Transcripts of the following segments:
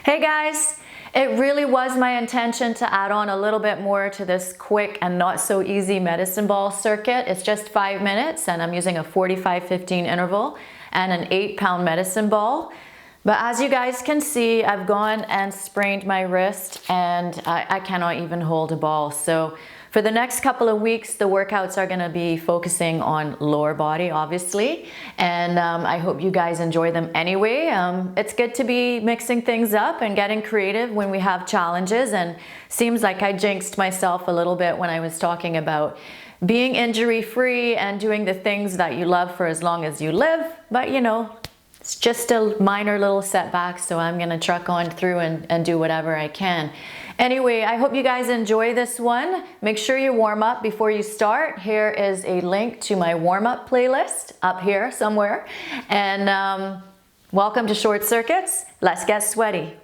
Hey guys, it really was my intention to add on a little bit more to this quick and not so easy medicine ball circuit. It's just 5 minutes and I'm using a 45-15 interval and an 8-pound medicine ball. But as you guys can see, I've gone and sprained my wrist and I cannot even hold a ball. So for the next couple of weeks, the workouts are gonna be focusing on lower body, obviously. And I hope you guys enjoy them anyway. It's good to be mixing things up and getting creative when we have challenges. And seems like I jinxed myself a little bit when I was talking about being injury-free and doing the things that you love for as long as you live. But you know, it's just a minor little setback, so I'm gonna truck on through and do whatever I can. Anyway, I hope you guys enjoy this one. Make sure you warm up before you start. Here is a link to my warm-up playlist up here somewhere. And welcome to Short Circuits. Let's get sweaty.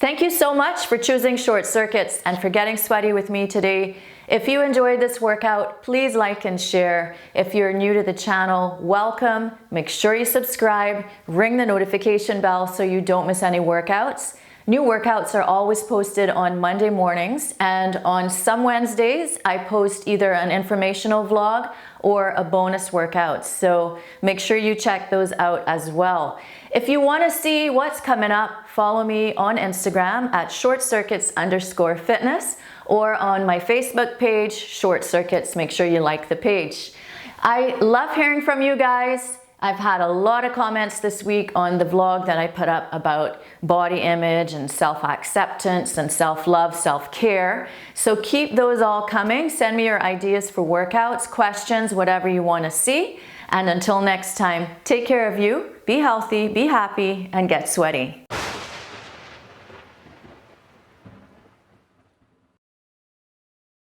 Thank you so much for choosing Short Circuits and for getting sweaty with me today. If you enjoyed this workout, please like and share. If you're new to the channel, welcome. Make sure you subscribe, ring the notification bell so you don't miss any workouts. New workouts are always posted on Monday mornings, and on some Wednesdays, I post either an informational vlog or a bonus workout. So make sure you check those out as well. If you want to see what's coming up, follow me on Instagram at shortcircuits_fitness or on my Facebook page, Short Circuits. Make sure you like the page. I love hearing from you guys. I've had a lot of comments this week on the vlog that I put up about body image and self-acceptance and self-love, self-care. So keep those all coming. Send me your ideas for workouts, questions, whatever you want to see. And until next time, take care of you, be healthy, be happy, and get sweaty.